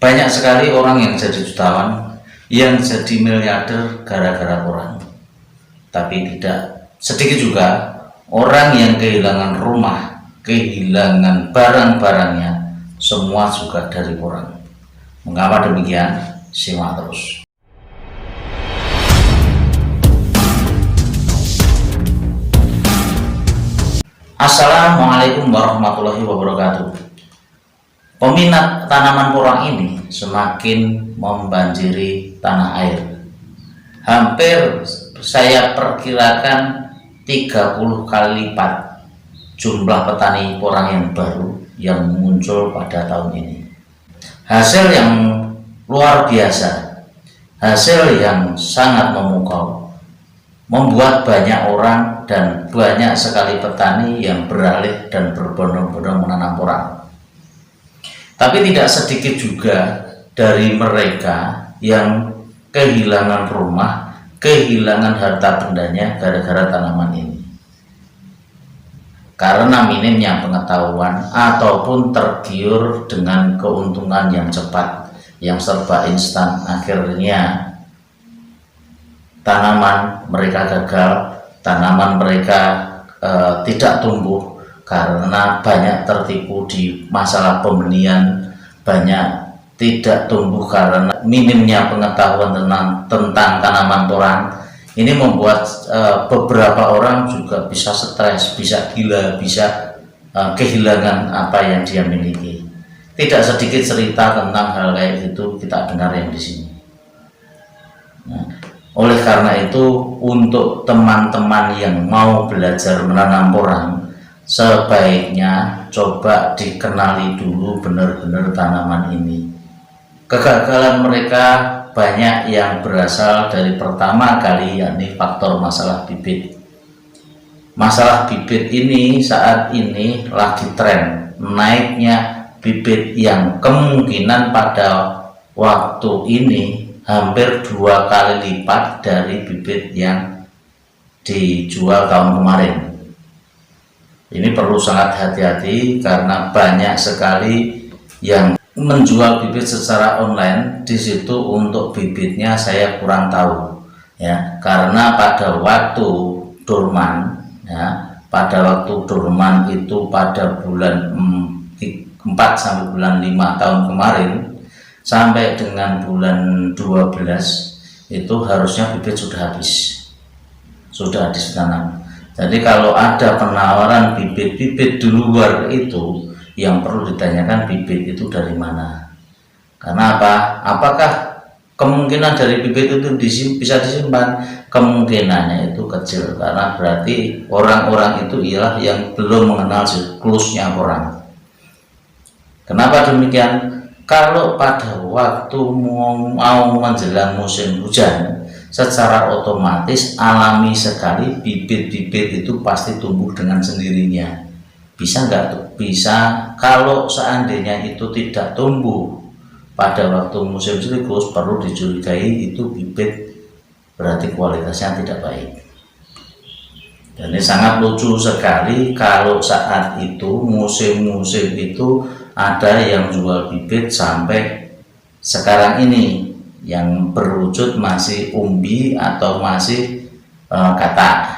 Banyak sekali orang yang jadi jutawan, yang jadi miliarder gara-gara koran. Tapi tidak sedikit juga orang yang kehilangan rumah, kehilangan barang-barangnya, semua juga dari koran. Mengapa demikian? Simak terus. Assalamualaikum warahmatullahi wabarakatuh. Peminat tanaman porang ini semakin membanjiri tanah air. Hampir saya perkirakan 30 kali lipat jumlah petani porang yang baru yang muncul pada tahun ini. Hasil yang luar biasa, hasil yang sangat memukau, membuat banyak orang dan banyak sekali petani yang beralih dan berbondong-bondong menanam porang. Tapi tidak sedikit juga dari mereka yang kehilangan rumah, kehilangan harta bendanya gara-gara tanaman ini. Karena minimnya pengetahuan ataupun tergiur dengan keuntungan yang cepat, yang serba instan, akhirnya tanaman mereka gagal, tanaman mereka tidak tumbuh karena banyak tertipu di masalah pembenihan, banyak tidak tumbuh karena minimnya pengetahuan tentang tanaman porang. Ini membuat beberapa orang juga bisa stres, bisa gila, bisa kehilangan apa yang dia miliki. Tidak sedikit cerita tentang hal kayak gitu kita dengar yang di sini. Nah, oleh karena itu, untuk teman-teman yang mau belajar menanam porang, sebaiknya coba dikenali dulu benar-benar tanaman ini. Kegagalan mereka banyak yang berasal dari pertama kali, yakni faktor masalah bibit. Masalah bibit ini saat ini lagi tren naiknya bibit yang kemungkinan pada waktu ini hampir 2 kali lipat dari bibit yang dijual tahun kemarin. Ini perlu sangat hati-hati karena banyak sekali yang menjual bibit secara online. Di situ untuk bibitnya saya kurang tahu, ya, karena pada waktu dorman, ya, pada waktu dorman itu pada bulan 4 sampai bulan 5 tahun kemarin sampai dengan bulan 12 itu harusnya bibit sudah habis ditanam. Jadi kalau ada penawaran bibit-bibit di luar itu, yang perlu ditanyakan bibit itu dari mana. Karena apa? Apakah kemungkinan dari bibit itu bisa disimpan? Kemungkinannya itu kecil, karena berarti orang-orang itu ialah yang belum mengenal siklusnya porang. Kenapa demikian? Kalau pada waktu mau menjelang musim hujan, secara otomatis alami sekali bibit-bibit itu pasti tumbuh dengan sendirinya. Bisa nggak? Bisa. Kalau seandainya itu tidak tumbuh pada waktu musim siklus, perlu dicurigai itu bibit berarti kualitasnya tidak baik. Dan ini sangat lucu sekali kalau saat itu musim-musim itu ada yang jual bibit sampai sekarang ini yang berwujud masih umbi atau masih katak.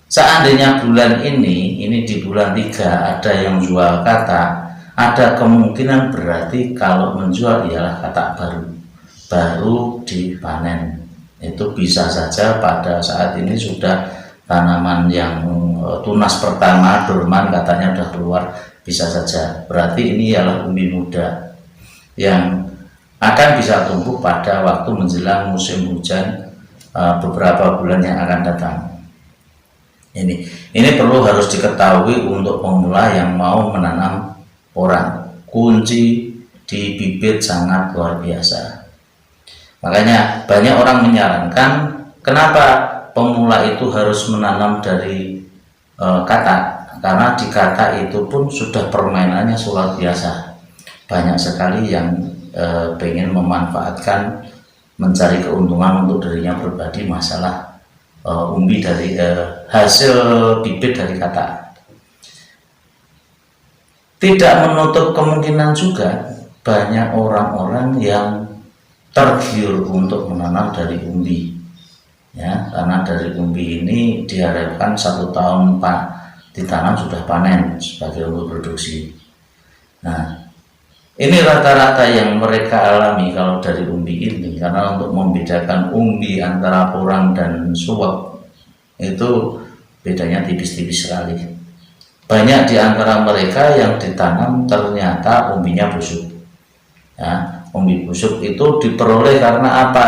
Seandainya bulan ini di bulan 3 ada yang jual katak, ada kemungkinan berarti kalau menjual ialah katak baru dipanen. Itu bisa saja pada saat ini sudah tanaman yang tunas pertama dorman katanya sudah keluar, bisa saja berarti ini ialah umbi muda yang akan bisa tumbuh pada waktu menjelang musim hujan beberapa bulan yang akan datang. Ini perlu harus diketahui untuk pemula yang mau menanam porang. Kunci di bibit sangat luar biasa. Makanya banyak orang menyarankan kenapa pemula itu harus menanam dari katak, karena di katak itu pun sudah permainannya luar biasa. Banyak sekali yang pengen memanfaatkan, mencari keuntungan untuk dirinya pribadi masalah umbi dari hasil bibit dari katak. Tidak menutup kemungkinan juga banyak orang-orang yang tergiur untuk menanam dari umbi, ya, karena dari umbi ini diharapkan 1 tahun ditanam sudah panen sebagai untuk produksi. Nah, ini rata-rata yang mereka alami kalau dari umbi ini, karena untuk membedakan umbi antara porang dan suwak itu bedanya tipis-tipis sekali. Banyak di antara mereka yang ditanam ternyata umbinya busuk. Ya, umbi busuk itu diperoleh karena apa?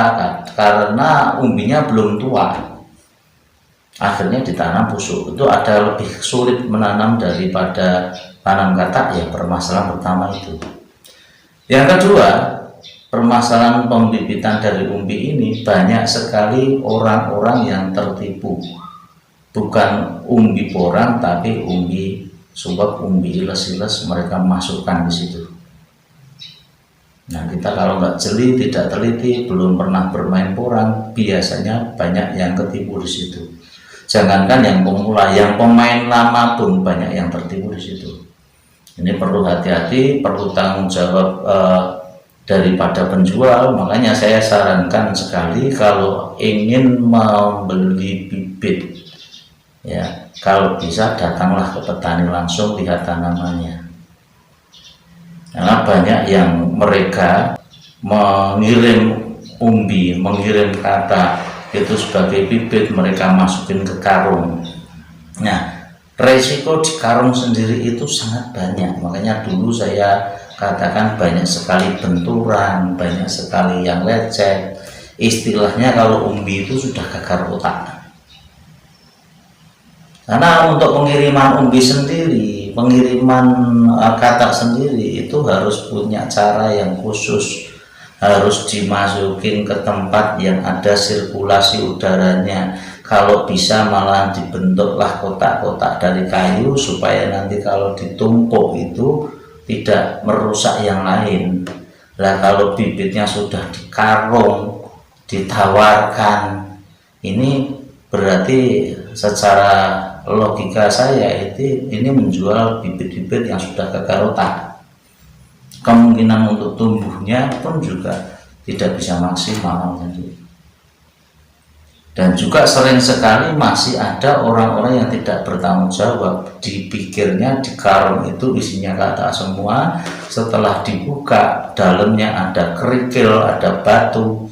Karena umbinya belum tua. Akhirnya ditanam busuk. Itu ada lebih sulit menanam daripada tanam katak, ya, permasalahan pertama itu. Yang kedua, permasalahan pembibitan dari umbi ini banyak sekali orang-orang yang tertipu. Bukan umbi porang tapi umbi suwak, umbi iles-iles mereka masukkan di situ. Nah, kita kalau nggak jeli, tidak teliti, belum pernah bermain porang, biasanya banyak yang ketipu di situ. Jangankan yang pemula, yang pemain lama pun banyak yang tertipu di situ. Ini perlu hati-hati, perlu tanggung jawab daripada penjual. Makanya saya sarankan sekali kalau ingin membeli bibit, ya, kalau bisa datanglah ke petani langsung, lihat tanamannya. Karena banyak yang mereka mengirim umbi, mengirim katak itu sebagai bibit, mereka masukin ke karung. Nah, resiko di karung sendiri itu sangat banyak. Makanya dulu saya katakan banyak sekali benturan, banyak sekali yang lecet. Istilahnya kalau umbi itu sudah gagar otak. Karena untuk pengiriman umbi sendiri, pengiriman katak sendiri itu harus punya cara yang khusus, harus dimasukin ke tempat yang ada sirkulasi udaranya. Kalau bisa malah dibentuklah kotak-kotak dari kayu supaya nanti kalau ditumpuk itu tidak merusak yang lain. Nah, kalau bibitnya sudah dikarung, ditawarkan, ini berarti secara logika saya ini menjual bibit-bibit yang sudah gagal otak. Kemungkinan untuk tumbuhnya pun juga tidak bisa maksimal. Dan juga sering sekali masih ada orang-orang yang tidak bertanggung jawab. Dipikirnya di karung itu isinya katak semua, setelah dibuka dalamnya ada kerikil, ada batu.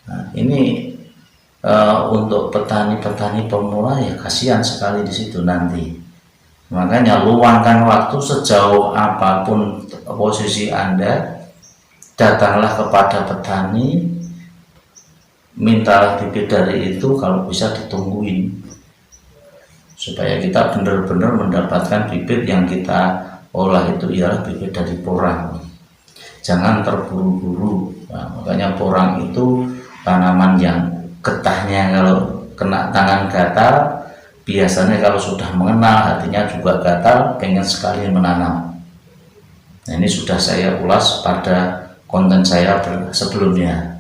Nah, ini untuk petani-petani pemula ya kasihan sekali di situ nanti. Makanya luangkan waktu sejauh apapun posisi Anda, datanglah kepada petani, mintalah bibit dari itu, kalau bisa ditungguin supaya kita benar-benar mendapatkan bibit yang kita olah itu ialah bibit dari porang. Jangan terburu-buru. Nah, makanya porang itu tanaman yang getahnya kalau kena tangan gatal, biasanya kalau sudah mengenal hatinya juga gatal, pengen sekali menanam. Nah, ini sudah saya ulas pada konten saya sebelumnya.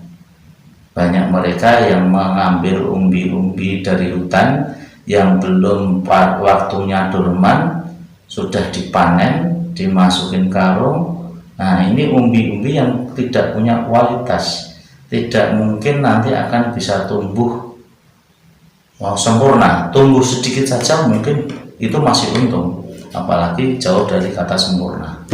Banyak mereka yang mengambil umbi-umbi dari hutan yang belum waktunya dorman, sudah dipanen, dimasukin karung. Nah, ini umbi-umbi yang tidak punya kualitas, tidak mungkin nanti akan bisa tumbuh sempurna. Tumbuh sedikit saja mungkin itu masih untung, apalagi jauh dari kata sempurna.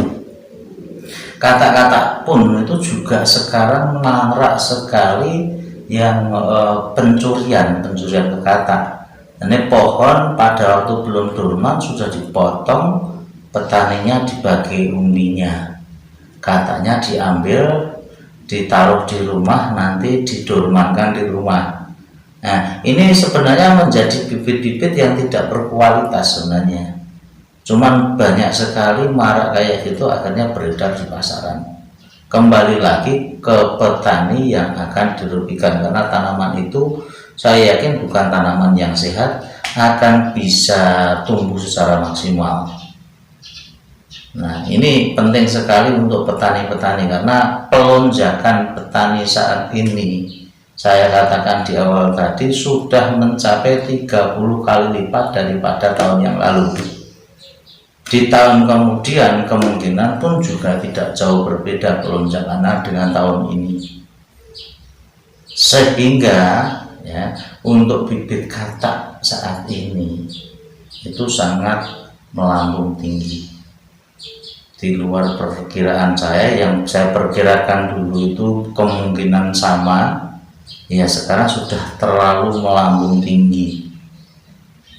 Kata-kata pun itu juga sekarang marak sekali yang pencurian ke katak. Ini pohon pada waktu belum dorman sudah dipotong, petaninya dibagi umbinya, kataknya diambil, ditaruh di rumah, nanti didormankan di rumah. Nah, ini sebenarnya menjadi bibit-bibit yang tidak berkualitas sebenarnya. Cuman banyak sekali marak kayak gitu, akhirnya beredar di pasaran. Kembali lagi ke petani yang akan dirugikan, karena tanaman itu saya yakin bukan tanaman yang sehat akan bisa tumbuh secara maksimal. Nah, ini penting sekali untuk petani-petani, karena pelonjakan petani saat ini, saya katakan di awal tadi, sudah mencapai 30 kali lipat daripada tahun yang lalu. Di tahun kemudian kemungkinan pun juga tidak jauh berbeda lonjakannya dengan tahun ini. Sehingga ya, untuk bibit katak saat ini itu sangat melambung tinggi di luar perkiraan saya. Yang saya perkirakan dulu itu kemungkinan sama, ya sekarang sudah terlalu melambung tinggi.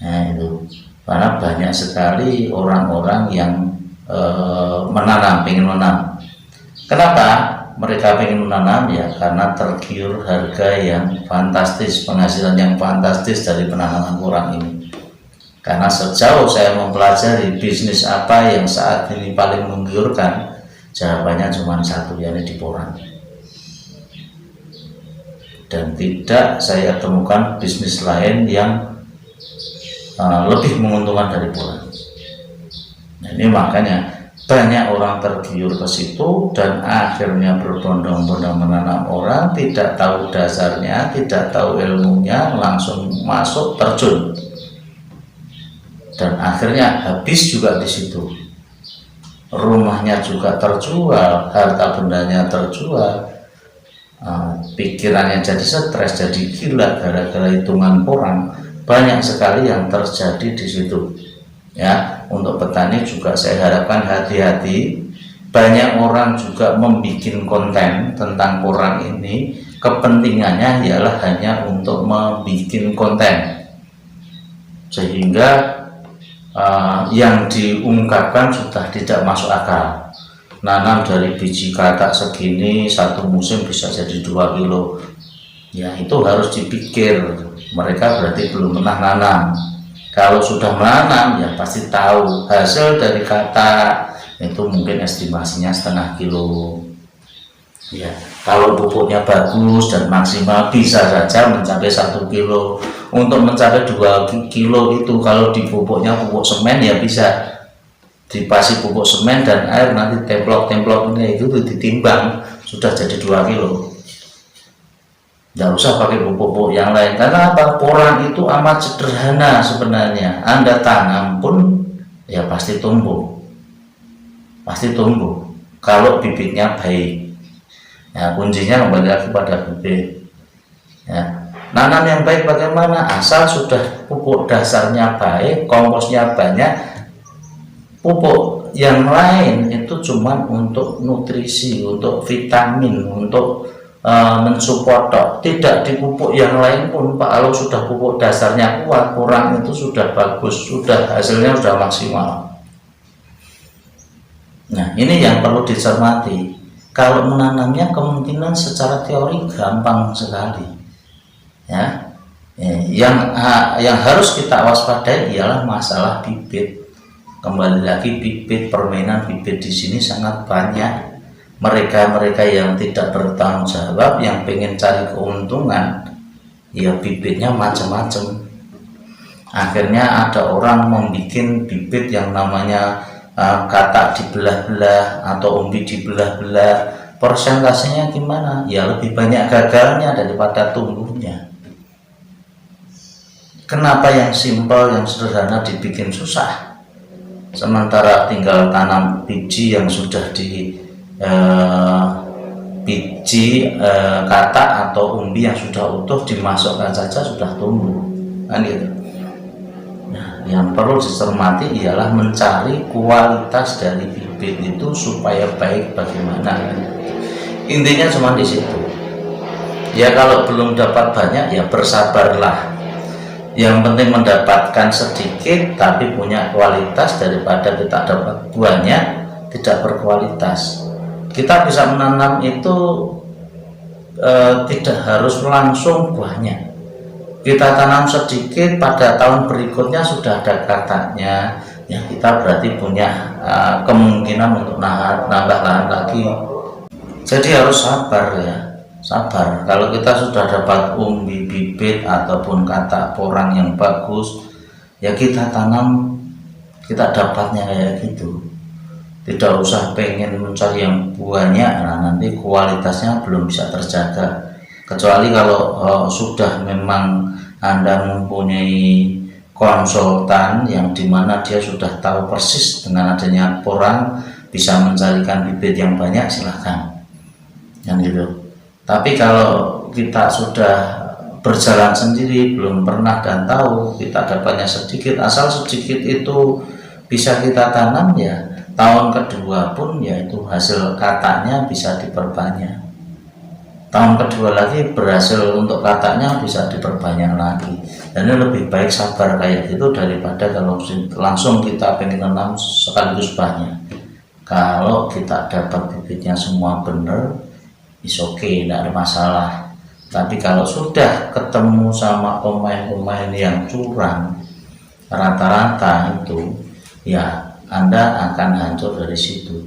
Nah itu karena banyak sekali orang-orang yang ingin menanam. Kenapa mereka ingin menanam? Ya karena tergiur harga yang fantastis, penghasilan yang fantastis dari penanaman porang ini. Karena sejauh saya mempelajari bisnis apa yang saat ini paling menggiurkan, jawabannya cuma satu, yaitu di porang. Dan tidak saya temukan bisnis lain yang lebih menguntungkan dari porang. Nah, ini makanya banyak orang tergiur ke situ dan akhirnya berbondong-bondong menanam porang, tidak tahu dasarnya, tidak tahu ilmunya, langsung masuk terjun. Dan akhirnya habis juga di situ. Rumahnya juga terjual, harta bendanya terjual, pikirannya jadi stres, jadi gila gara-gara hitungan porang. Banyak sekali yang terjadi di situ. Ya, untuk petani juga saya harapkan hati-hati. Banyak orang juga membuat konten tentang porang ini, kepentingannya ialah hanya untuk membuat konten, sehingga yang diungkapkan sudah tidak masuk akal. Nanam dari biji katak segini satu musim bisa jadi 2 kilo. Ya itu harus dipikir. Mereka berarti belum pernah nanam. Kalau sudah menanam ya pasti tahu hasil dari katak itu mungkin estimasinya setengah kilo. Ya, kalau pupuknya bagus dan maksimal bisa saja mencapai 1 kilo. Untuk mencapai 2 kilo itu kalau di pupuknya pupuk semen ya bisa dipasi pupuk semen dan air, nanti templok-temploknya itu ditimbang sudah jadi 2 kilo. Nggak usah pakai pupuk yang lain. Karena apa? Porang itu amat sederhana sebenarnya. Anda tanam pun ya pasti tumbuh. Pasti tumbuh kalau bibitnya baik. Ya, kuncinya kembali lagi pada bibit. Ya. Nanam yang baik bagaimana? Asal sudah pupuk dasarnya baik, komposnya banyak. Pupuk yang lain itu cuma untuk nutrisi, untuk vitamin, untuk mensupport. Tidak dipupuk yang lain pun, Pak. Kalau sudah pupuk dasarnya kuat, porang itu sudah bagus, sudah hasilnya sudah maksimal. Nah, ini yang perlu dicermati. Kalau menanamnya kemungkinan secara teori gampang sekali. Ya, yang harus kita waspadai ialah masalah bibit. Kembali lagi, bibit, permainan bibit di sini sangat banyak. Mereka yang tidak bertanggung jawab, yang pengen cari keuntungan, ya bibitnya macam-macam. Akhirnya ada orang membuat bibit yang namanya katak dibelah-belah atau umbi dibelah-belah. Persentasenya gimana? Ya lebih banyak gagalnya daripada tumbuhnya. Kenapa yang simpel, yang sederhana dibikin susah? Sementara tinggal tanam biji yang sudah katak atau umbi yang sudah utuh, dimasukkan saja sudah tumbuh, kan gitu. Nah, yang perlu dicermati ialah mencari kualitas dari bibit itu supaya baik bagaimana. Intinya cuma di situ. Ya kalau belum dapat banyak ya bersabarlah. Yang penting mendapatkan sedikit tapi punya kualitas daripada kita dapat banyak tidak berkualitas. Kita bisa menanam itu tidak harus langsung banyak. Kita tanam sedikit, pada tahun berikutnya sudah ada kataknya, ya kita berarti punya kemungkinan untuk nambah lahan lagi. Jadi harus sabar ya. Sabar. Kalau kita sudah dapat umbi bibit ataupun katak porang yang bagus, ya kita tanam, kita dapatnya kayak gitu. Tidak usah pengen mencari yang banyak, nah nanti kualitasnya belum bisa terjaga. Kecuali kalau sudah memang Anda mempunyai konsultan yang dimana dia sudah tahu persis dengan adanya porang bisa mencarikan bibit yang banyak, silahkan kan gitu. Tapi kalau kita sudah berjalan sendiri, belum pernah dan tahu, kita dapatnya sedikit, asal sedikit itu bisa kita tanam, ya tahun kedua pun yaitu hasil katanya bisa diperbanyak, tahun kedua lagi berhasil untuk katanya bisa diperbanyak lagi. Dan ini lebih baik sabar kayak gitu daripada kalau langsung kita pengen tanam sekaligus banyak. Kalau kita dapat bibitnya semua bener, is okay, tidak ada masalah. Tapi kalau sudah ketemu sama pemain-pemain yang curang, rata-rata itu ya Anda akan hancur dari situ.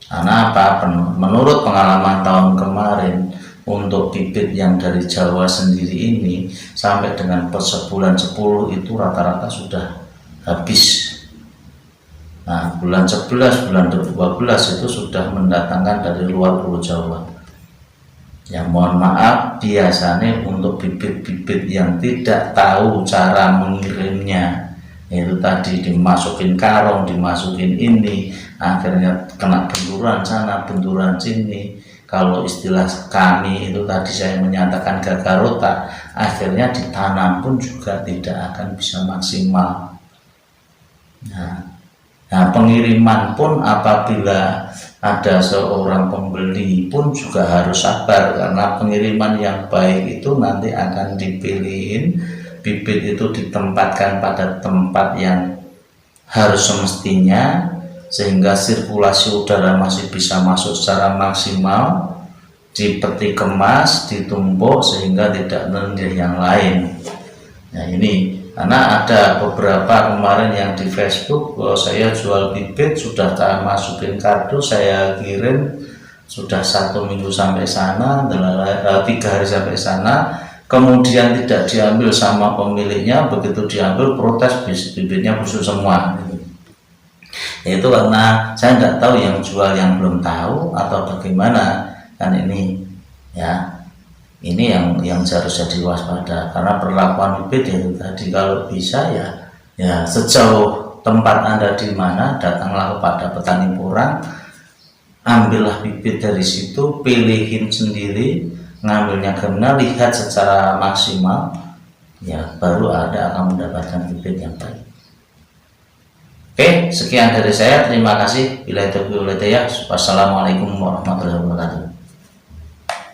Karena apa? Menurut pengalaman tahun kemarin, untuk bibit yang dari Jawa sendiri ini sampai dengan sebulan 10 itu rata-rata sudah habis. Nah, bulan 11, bulan 12 itu sudah mendatangkan dari luar Pulau Jawa. Ya mohon maaf, biasanya untuk bibit-bibit yang tidak tahu cara mengirimnya, itu tadi dimasukin karung, dimasukin ini, akhirnya kena benturan sana, benturan sini. Kalau istilah kami itu tadi saya menyatakan gagal otak, akhirnya ditanam pun juga tidak akan bisa maksimal. Nah, pengiriman pun apabila ada seorang pembeli pun juga harus sabar, karena pengiriman yang baik itu nanti akan dipilihin, bibit itu ditempatkan pada tempat yang harus semestinya sehingga sirkulasi udara masih bisa masuk secara maksimal, dipeti kemas, ditumbuk sehingga tidak menendih yang lain. Nah ini karena ada beberapa kemarin yang di Facebook bahwa saya jual bibit, sudah tak masukin kartu, saya kirim sudah 1 minggu sampai sana, 3 hari sampai sana, kemudian tidak diambil sama pemiliknya, begitu diambil protes bibitnya busuk semua. Itu karena saya tidak tahu yang jual yang belum tahu atau bagaimana, kan ini ya. Ini yang seharusnya diwaspada, karena perlakuan bibit itu tadi kalau bisa ya sejauh tempat Anda di mana, datanglah kepada petani porang, ambillah bibit dari situ, pilihin sendiri, ngambilnya gimana, lihat secara maksimal, ya baru Anda akan mendapatkan bibit yang baik. Oke, sekian dari saya, terima kasih. Wassalamualaikum warahmatullahi wabarakatuh.